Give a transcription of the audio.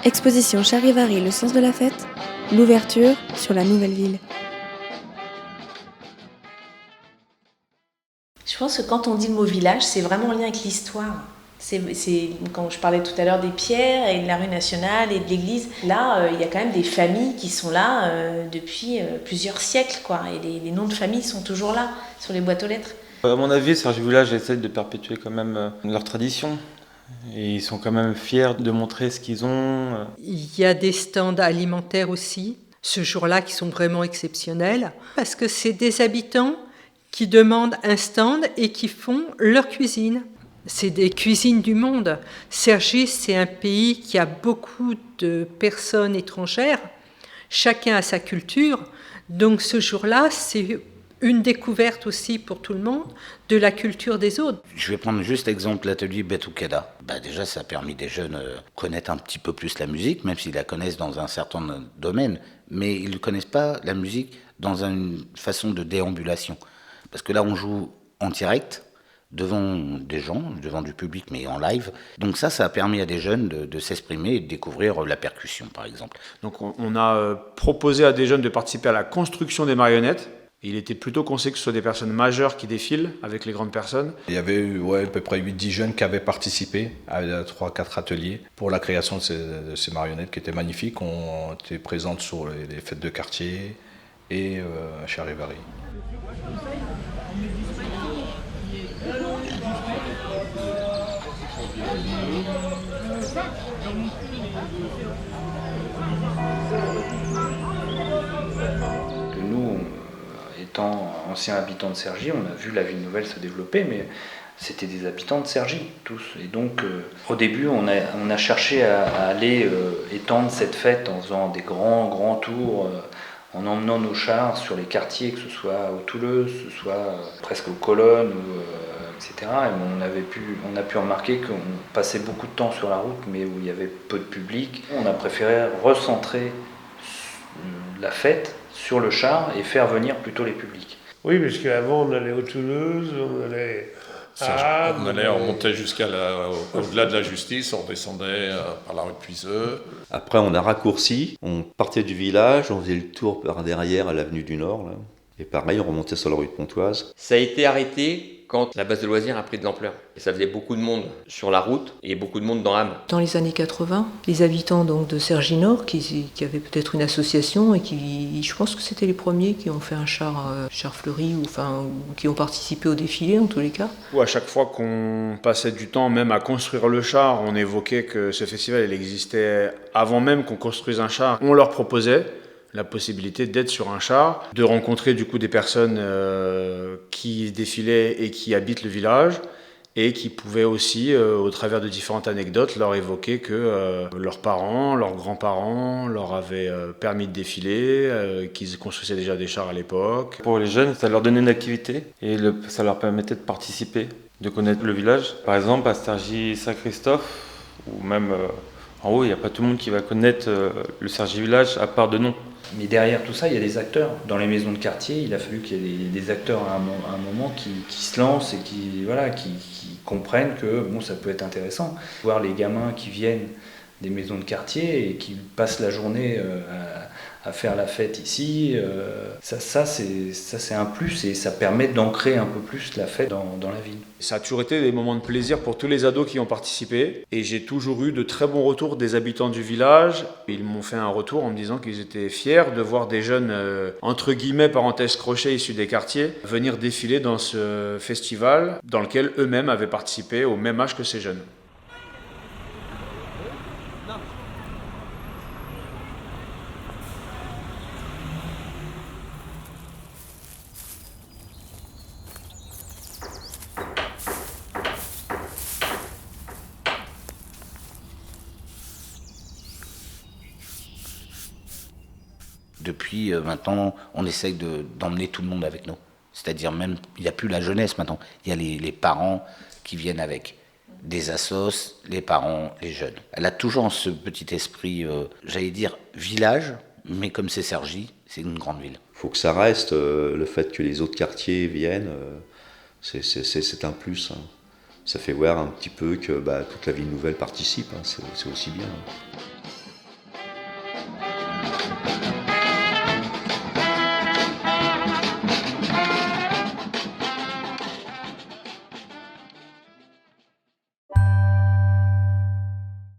Exposition Charivari, le sens de la fête, l'ouverture sur la nouvelle ville. Je pense que quand on dit le mot village, c'est vraiment en lien avec l'histoire. C'est quand je parlais tout à l'heure des pierres et de la rue nationale et de l'église, là, il y a quand même des familles qui sont là depuis plusieurs siècles, quoi. Et les noms de famille sont toujours là, sur les boîtes aux lettres. À mon avis, Sergi Village essaie de perpétuer quand même leur tradition. Et ils sont quand même fiers de montrer ce qu'ils ont. Il y a des stands alimentaires aussi, ce jour-là, qui sont vraiment exceptionnels, parce que c'est des habitants qui demandent un stand et qui font leur cuisine. C'est des cuisines du monde. Cergy, c'est un pays qui a beaucoup de personnes étrangères. Chacun a sa culture. Donc ce jour-là, c'est une découverte aussi pour tout le monde de la culture des autres. Je vais prendre juste l'exemple de l'atelier Betoukada. Déjà, ça a permis des jeunes de connaître un petit peu plus la musique, même s'ils la connaissent dans un certain domaine, mais ils ne connaissent pas la musique dans une façon de déambulation. Parce que là, on joue en direct, devant des gens, devant du public, mais en live. Donc ça a permis à des jeunes de s'exprimer et de découvrir la percussion, par exemple. Donc on a proposé à des jeunes de participer à la construction des marionnettes. Il était plutôt conseillé que ce soit des personnes majeures qui défilent avec les grandes personnes. Il y avait à peu près 8-10 jeunes qui avaient participé à 3-4 ateliers pour la création de ces marionnettes qui étaient magnifiques. On était présentes sur les fêtes de quartier et à Charivari. Nous, étant anciens habitants de Cergy, on a vu la ville nouvelle se développer, mais c'était des habitants de Cergy, tous. Et donc, au début, on a cherché à aller étendre cette fête en faisant des grands tours, en emmenant nos chars sur les quartiers, que ce soit au Toulouse, que ce soit presque aux colonnes, etc. Et on a pu remarquer qu'on passait beaucoup de temps sur la route, mais où il y avait peu de public. On a préféré recentrer la fête sur le char et faire venir plutôt les publics. Oui, parce qu'avant on allait au Toulouse, on allait à on allait, on montait au-delà de la justice, on descendait par la rue de Puiseux. Après on a raccourci, on partait du village, on faisait le tour par derrière à l'avenue du Nord, là. Et pareil on remontait sur la rue de Pontoise. Ça a été arrêté quand la base de loisirs a pris de l'ampleur. Et ça faisait beaucoup de monde sur la route et beaucoup de monde dans l'âme. Dans les années 80, les habitants donc, de Cergy Nord, qui avaient peut-être une association, et je pense que c'était les premiers qui ont fait un char fleuri, ou qui ont participé au défilé en tous les cas. À chaque fois qu'on passait du temps même à construire le char, on évoquait que ce festival il existait avant même qu'on construise un char. On leur proposait la possibilité d'être sur un char, de rencontrer du coup des personnes qui défilaient et qui habitent le village et qui pouvaient aussi, au travers de différentes anecdotes, leur évoquer que leurs parents, leurs grands-parents leur avaient permis de défiler, qu'ils construisaient déjà des chars à l'époque. Pour les jeunes, ça leur donnait une activité et ça leur permettait de participer, de connaître le village. Par exemple, à Cergy-Saint-Christophe, ou même en haut, il n'y a pas tout le monde qui va connaître le Cergy Village à part de nom. Mais derrière tout ça, il y a des acteurs. Dans les maisons de quartier, il a fallu qu'il y ait des acteurs à un moment qui se lancent et qui comprennent que ça peut être intéressant. Voir les gamins qui viennent des maisons de quartier et qui passent la journée à faire la fête ici, ça c'est un plus et ça permet d'ancrer un peu plus la fête dans la ville. Ça a toujours été des moments de plaisir pour tous les ados qui ont participé et j'ai toujours eu de très bons retours des habitants du village. Ils m'ont fait un retour en me disant qu'ils étaient fiers de voir des jeunes, entre guillemets, parenthèse crochet, issus des quartiers, venir défiler dans ce festival dans lequel eux-mêmes avaient participé au même âge que ces jeunes. Depuis maintenant, on essaye d'emmener tout le monde avec nous. C'est-à-dire même, il n'y a plus la jeunesse maintenant. Il y a les parents qui viennent avec des assos, les parents, les jeunes. Elle a toujours ce petit esprit, j'allais dire, village, mais comme c'est Cergy, c'est une grande ville. Il faut que ça reste, le fait que les autres quartiers viennent, c'est un plus. Hein. Ça fait voir un petit peu que toute la ville nouvelle participe, hein, c'est aussi bien.